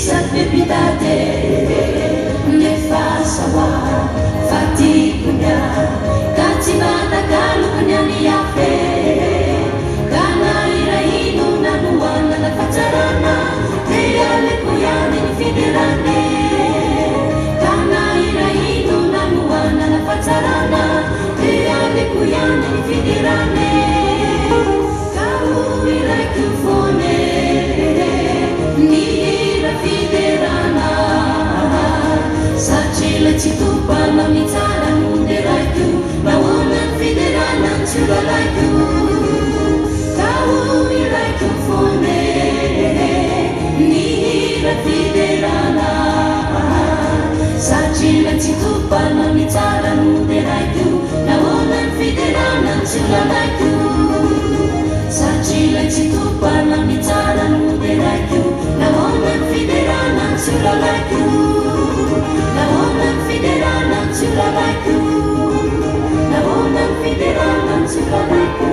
Isabebitate nefasawa fatikunya katimata kalukunya niyafe kana irainu nanuana na fatarana eyale kuyane nifidirane kana irainu nanuana na fatarana eyale kuyane nifidirane kau iraikufone fiderana sacile citupana mitara munderaitu naona fiderana curalaitu kau iraitu fone nihira fiderana sacile citupana mitara munderaitu naona fiderana curalaitu sacile citupana mitara munderaitu naona fiderana curalaitu naona fiderana curalaitu naona fiderana curalaitu.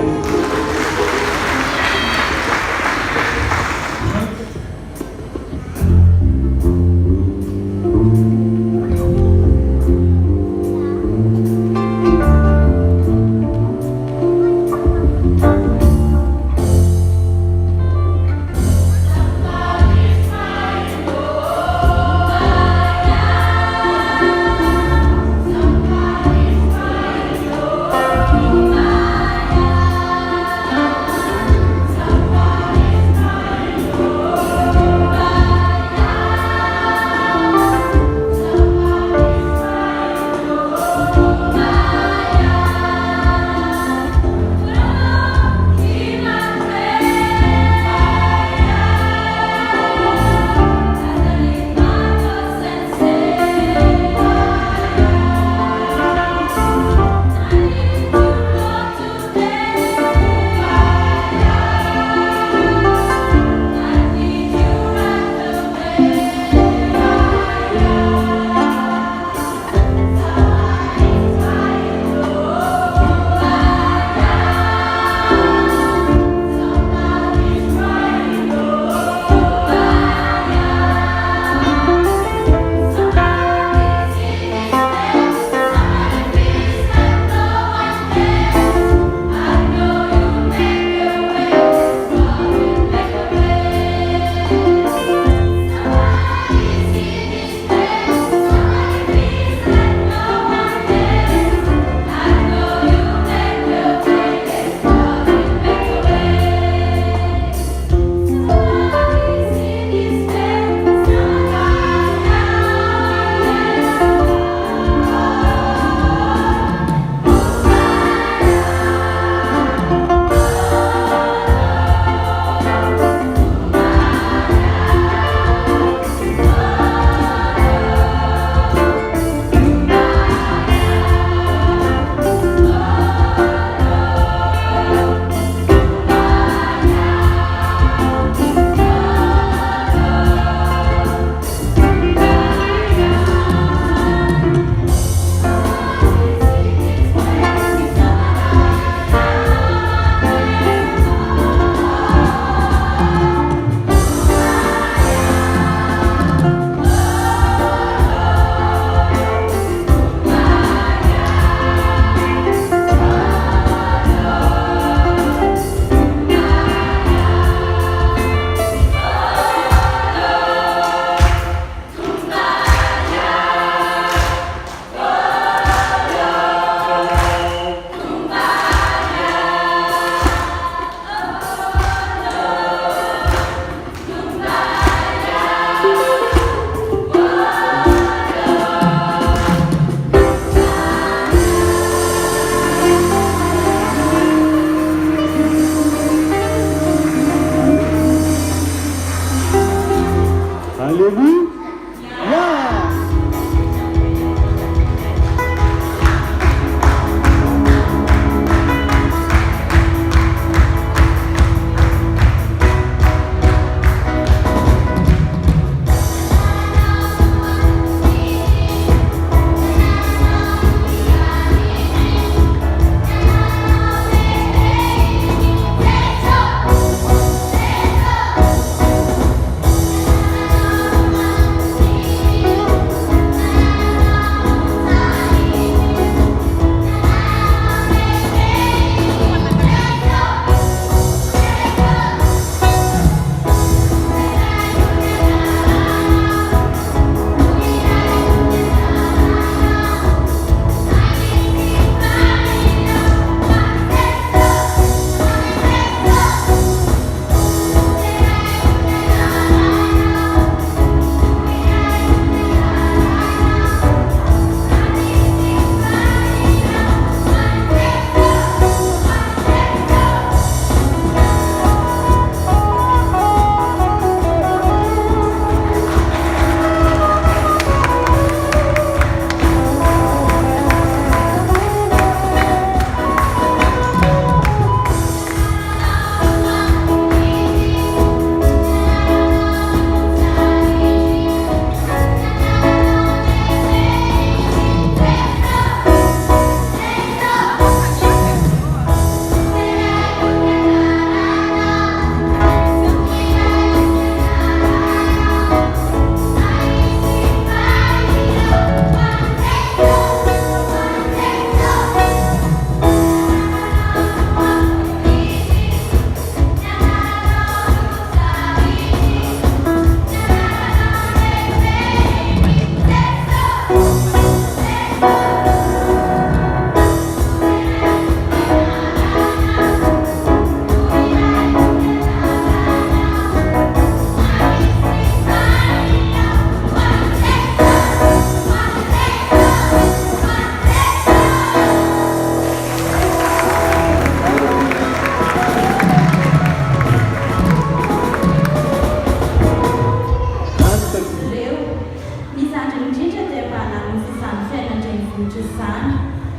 vohitra izany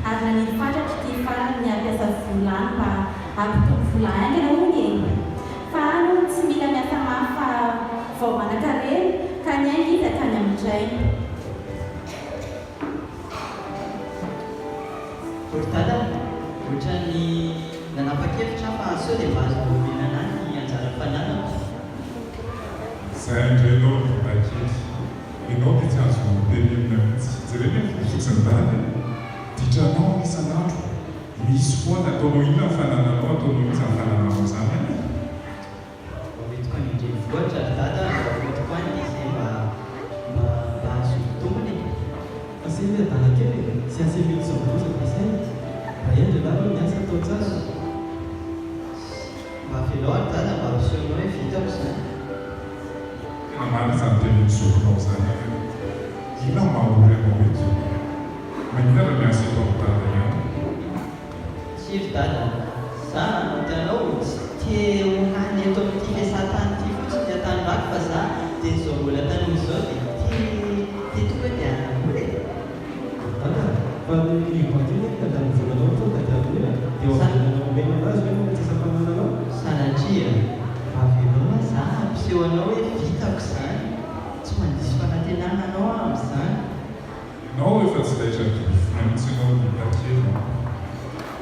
ary naniry fatratra ty farany niampiasa volany mba hampitombo vola aingana hoy eny fa ano tsy mila miasa mafy fa vao manan-karena ka ny aina izy akany amindray. Portada, ohatrany nanapa-kevitra fa sao dia mba azo vomenana ny anjara fananako. Zahay indray ianao vakely. Ianao dia tsy azo tenenina mihitsy. Jerena ny fotsiny dala. Ditranao isan'andro. Misy foana ataonao inona ny fanananao, ataonao misy ny fanananao izany any. Hoentiko any indray voatra dada, hoentiko any izay mba azo tombony. Asely adala kely, sy asely misy saina. Raha endry dala ny asa atao tsara. Mba velao ary dada mba ampisehoanao hoe vitako izany. Tena marina izany teny mizoronao izany. Inona mahory anao eto? Maninona raha miasa eto amin'ny dada ihany? Tsiry dada, za hitanao tsy tia hany eto amin'ity fiasatany ity fotsiny dia tany vaky fa za dia izao mbola tanoy izao dia tia tonga dia hoe. Dada, fa ny voatiny da mivolanao tonga dia hoe dia hoavinanao omena anazy hoe no tsasa-panananao. Sanatria, mba velona za ampisehoanao hoe vitako izany, tsy mandisy fanantenana anao amin'izany. Ianao efa tsy laitra mihitsy ianao ny takely.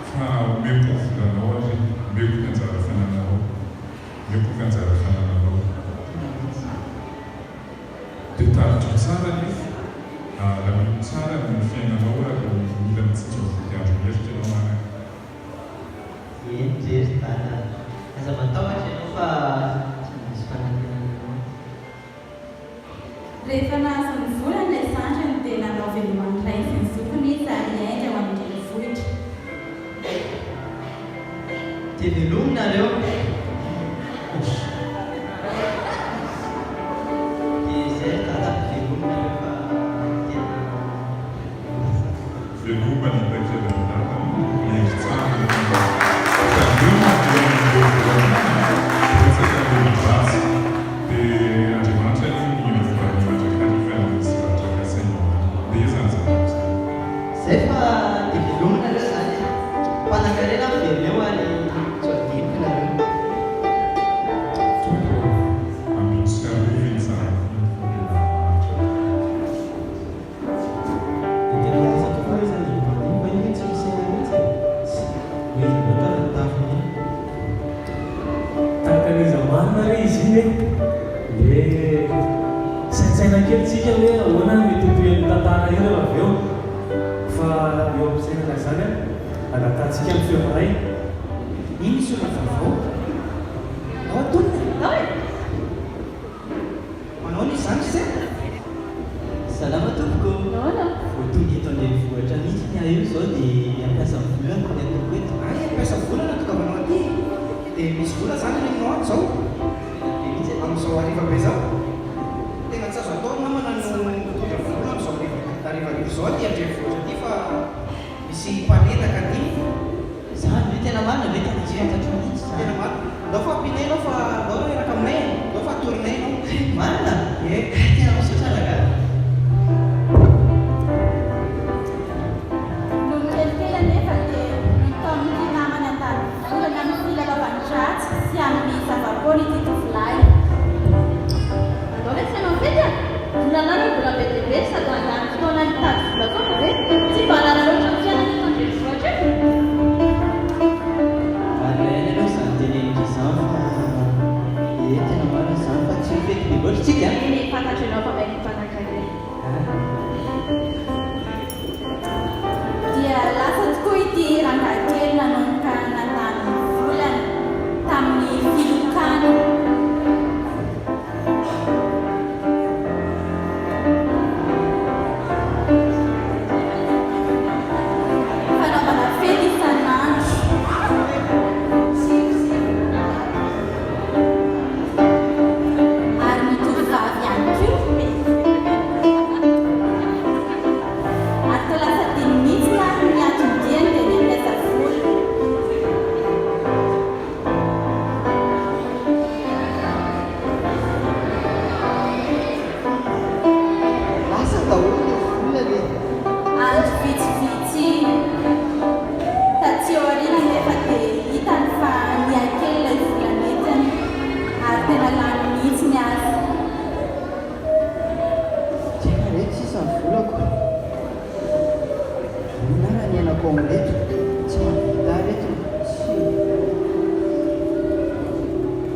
Fa omeko ny volanao ary omeko ny anjara fanananao. Omeko ny anjara fanananao. Dia taritra tsara nefa. Lamino tsara ny fiainanao ary mila mitsitsy votiandro mieritra ianao any. Eny jery dada, aza matahotra ianao fa tsy mandisy fanantenana anao. Rehefa nahazo ny vola ilay sandrany dia nanao velomany iray sy ny zokony izy ary niainga ho amin'ny vohitra. Dia velomina nareo. Dia izay dada velomina nareo fa tena Veloma ny takely ny dada. Miendry tsara. Tandeona dia betsaka ny basy. Dia Andriamanitra ny matraka ny sy matraka saina. Dia izany zany. zay fa dia velomina nareo izany. Mpanankarena veloneo ary tsy adiniko nareo. Amici arrivi izany. Dia tena resaka fa izany voatiny fa iny tsy misy saina mihitsy. Hoe izy loatra ny tafiny iny. Tahaka n'iza marina re izy iny hoe saintsaina kely tsika hoe ahoana ny mety toen'ny tantara io rehefa avy eo fa eo ampisainana izany anatantsika amin'ny feomaray. Iny sona vaovao ao atonina manao ny izany sy zay. Salama tompoko. Nahoana? Voatonga eto andrenivohitra mihitsy ny ahy io izao dia hampiasa volana ny atoko eto. Ay, ampiasa volana tokavanao aty dia misy vola zany reninao ato zao amin'izao hariva be zao. Tena tsy azo atao namana no mitondra vola amin'izao hariva zao aty andrenivohitra aty fa misy mpanetaka aty. Izany hoe tena marina ve tena tsy fantatro mihitsy Tena izany. marina. Ndao fa ampinenao fa ndao eraka aminay, ndao fa atorinay ianao. Marina? Tena misaotra raha. Noho kelikely anefa dia natao amin'ity namana tany volana amin'ny filalaovan-dratsy sy amin'ny zava-pôly ity tovolahy. Andao hoe tsy hanao fety a? Volana ny vola be dia be sady mandany fotoana mitady vola foana ve? Tsy mba hanana loatra ny fiainana eto andrenivohitra eto. Marina aloha izany tenenitra izany fa tena marina izany fa tsy fety be loatra tsika. Eny fantatra ianao fa mahay mpanankarena. Dia lasa tokoa ity rangahy kely nanomboka natany volana tamin'ny filokana. sisa ny volako. Minara ny anako amreto. Tsy mahavita reto. Tsy.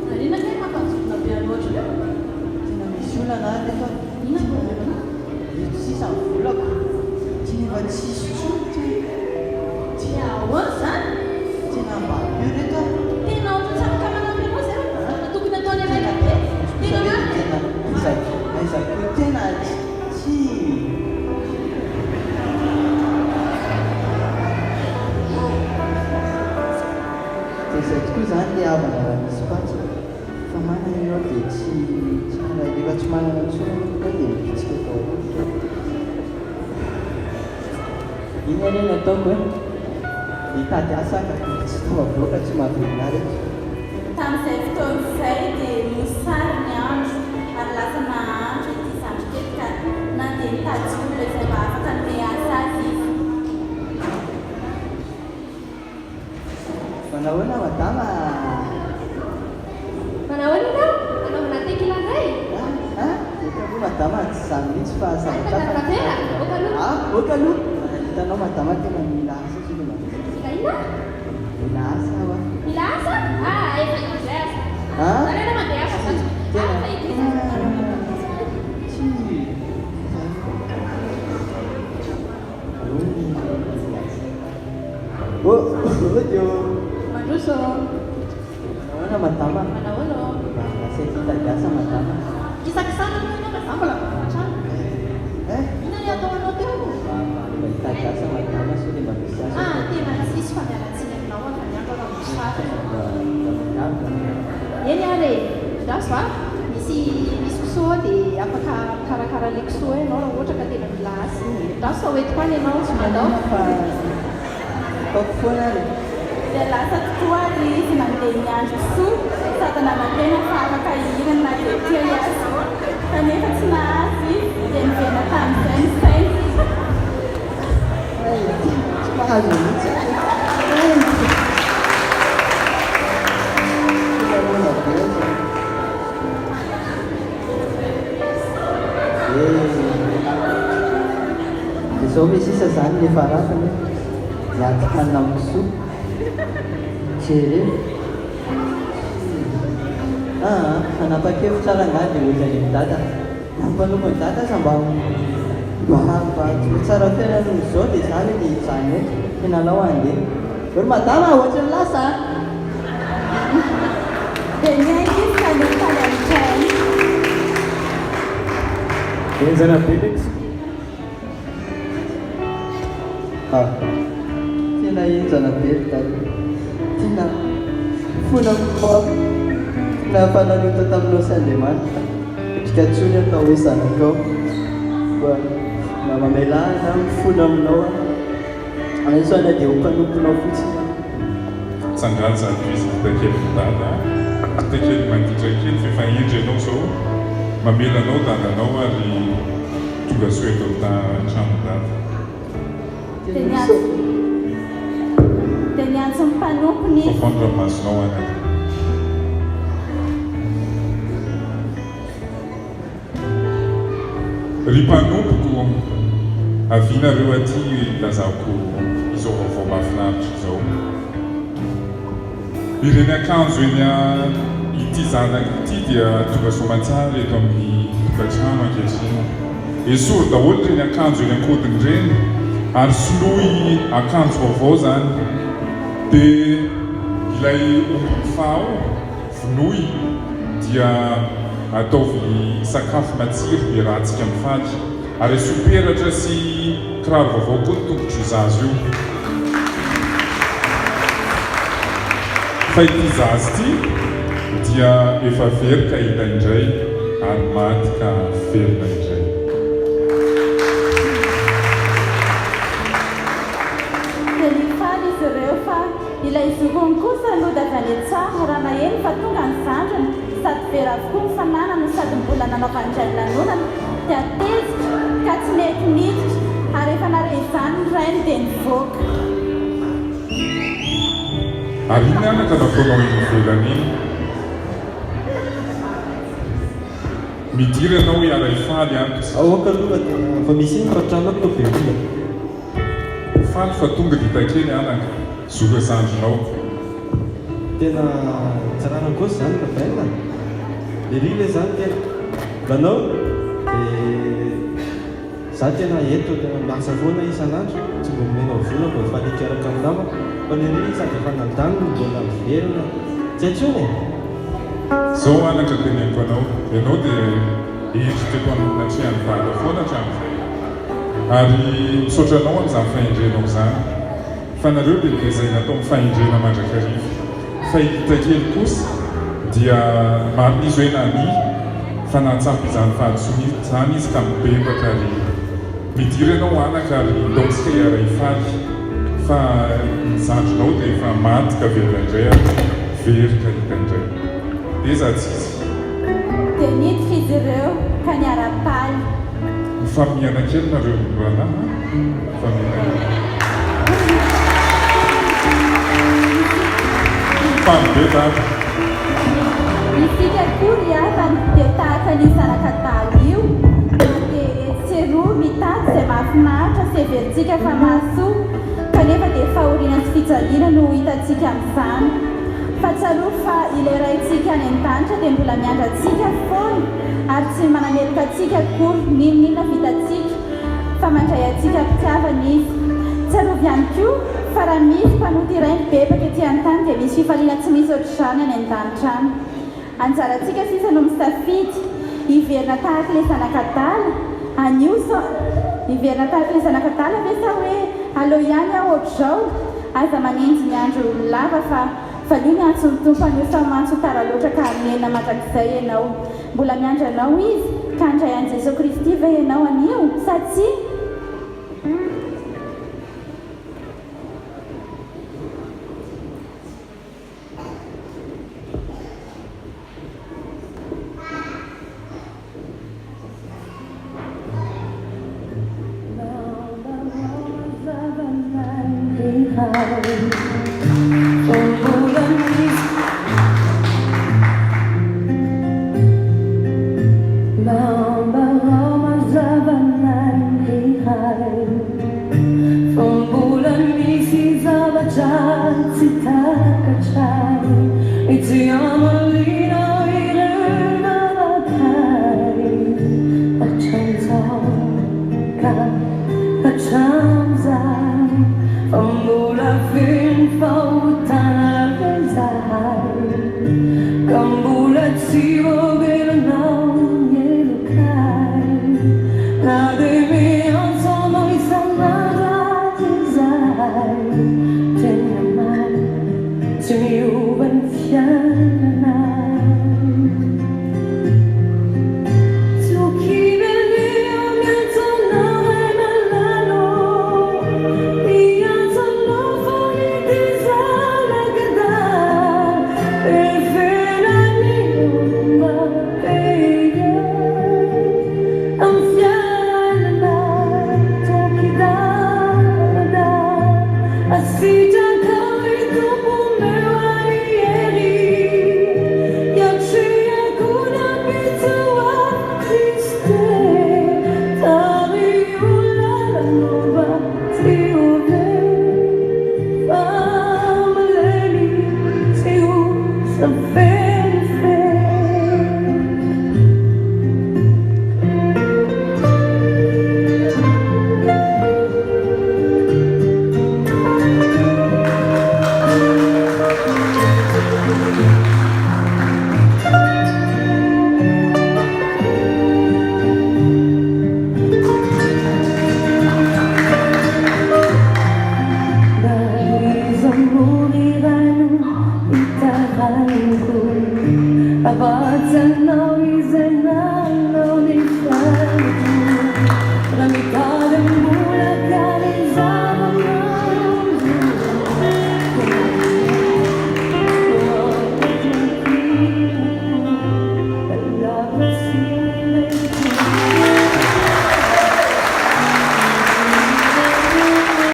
Marina kay mampazona be loatra io. Tena misy olana reto. Ina problema? Reto sisa ny volako. Tsy nefa tsisy tsotra. Tsy ahoana zany? Tena mbampio reto. Tena ohatry samy kamanampi anao zay raha tokony ataony availa be. Tena marina. Aizako tena tsy. Izay tokoa zany le havana raha misy patsa. Fa manana ianao dia tsy tsara. Rehefa tsy manana intsony koa dia mipitsika tao. Iny anie no ataoko hoe hitady asa ka tsy tonga tsy mahavelona reto. Tamin'izay fotoana izay dia mosary ny andro ary lasa nahandro ity zandry kely ka na dia nitady olona izay mba afaka nome asa azy izy. Manahoana madama? Manahoana ianao? Anaovana tekila indray? Efa aloha madama tsy izany mihitsy fa zavatra Ay, tana-kavera? Oka aloha? Oka aloha. Hitanao madama tena mila asa tsy ilay mandeha. Mila ina? Mila asa aho. Mila asa? Efa indray asa. Ah? Zareo na mandeha asa zany. Fa ity Dio. mandroso. Manahoana madama? Manahoana? Asay hitady asa madama. Kisakisana mo ianao na mbola matrano. Ina ny ataonao teo? Mba hitady asa madama so dia mba misy asa. Tena sisy famiaratsiny aminao avy ny anko raha mosary. Eny ary, raso va? Misy kisoa dia afaka karakara le kisoa ianao raha ohatra ka tena mila asa. Raso hoentiko any ianao tsy mandao. Ataoko foana ary. Dia lasa tokoa ry izy mandeha ny andro soa sady naman-tena fa afaka hirana na dia tia asa. Kanefa tsy nahazo izy dia nivena tamin'izay ny sainy. Tsy mahazo mihitsy. Izao misy isa zany le farafany miady hanina misoa. Jere. Anapakefo tsara nga dia ohatra ny dada. Nampanompo ny dada sa mba tsara fiaina noho izao dia zany dia hijany eto. Tena lao andeha. Ry madama ohatra ny lasa. Dia miainga izy ka nefa any amin'ny trano. Enzana be leky. Tena enjana be tady. Tena fona mifako. Na fananota taminao sy Andriamanitra. Otrika tsony atao hoe zanakao. Mba mamelana mifona aminao. Anisoana dia ho mpanomponao fotsiny. Sangany zany izy vitakely dada, vitakely manditra kely fefa endry ianao zao mamelanao dadanao ary tonga soeto trano dada. Dia niantso ny mpanompony izy. Fandramasonao anaty. Ry mpanompoko, avianareo aty lazako izao vaovao mahafinaritra izao. Ireny akanjo eny ity zanaka ity dia tonga soamantsara eto amin'ny tokantrano ankehitriny. Esory daholo reny akanjo eny ankodiny reny ary soloy akanjo vaovao zany. Dia ilay ombom-fao vonoy dia ataovy sakafo matsiro dia rahantsika mifady ary soperatra sy kiraro vaovao koa ny tongotry zazo io. Fa ity zazy ity dia efa very ka hita indray ary maty ka verina indray. Dia nifaly izy ireo fa ilay zokony kosa aloha dia avy any an-tsaha raha naheno fa tonga ny zandriny sady very avokoa ny fananany sady mbola nanaovany indray lanonana dia tezitra ka tsy mety miditra ary efa nare izany ny rainy dia nivoaka. Ary iny anaka nataonao eny ivelany iny. midiry ianao iara-ifaly anto aoka aloha tena fa misy iny fa tranoko to be olona faly fa tonga ditakely anaka zoka zandrinao tena tsaranankosy zany ka baina lerile zany tena banao za tena eto tena miasa foana isan'andro tsy mbo menao vola mbo fanikaraka aminama fa lerile sady efa nandaniny mbola miverina tsy aitsony zao anaka teneniko anao ianao dia endrikako aminatrehan'ny vala foana hatramin'izay ary misaotra anao amin'izany fahendrenao zany fa nareo lehibe izay natao mifahendrena mandrakariva fa hita kely kosa dia marinizo hoe nany fa nahatsapy izany fahadisoany zany izy tamibebaka ary midiry ianao anaka ary ndaontsika iara-ifaly fa nizandrinao dia efa maty ka velona indray ary verika hita indray eza tsisy dia niditra izy ireo ka niara-paly mifamihana kely nareo ranahy mifamihana famibe dady isika kory avany dia tahaka ny zanakatalo io dia tseroa mitady izay mahafinaritra sy everitsika fa mahasoa kanefa dia fahoriana sy fijaliana no hitantsika amin'izany fa tsaroa fa ileraintsika any an-danitra dia mbola miandratsika foana ary tsy manamelika atsika kory ninonina vitantsika fa mandray atsika mpitiavana izy tsarovy ihany koa fa raha misy mpanoty iray mibebaka etỳ an-tany dia misy fifaliana tsy misy ohatr'izany any an-danitra any anjarantsika sisa no misafidy hiverina tahaka ilay zanakadala anio sa hiverina tahaka ilay zanakadala ve sa hoe aleo ihany aho ohatr'izao aza manenjy ny andro lava fa valio ny antsony tompany io sa mantso tara loatra ka aminena mandrakizay ianao mbola miandra anao izy ka andray an'i Jesosy Kristy ve ianao anio sa tsy I see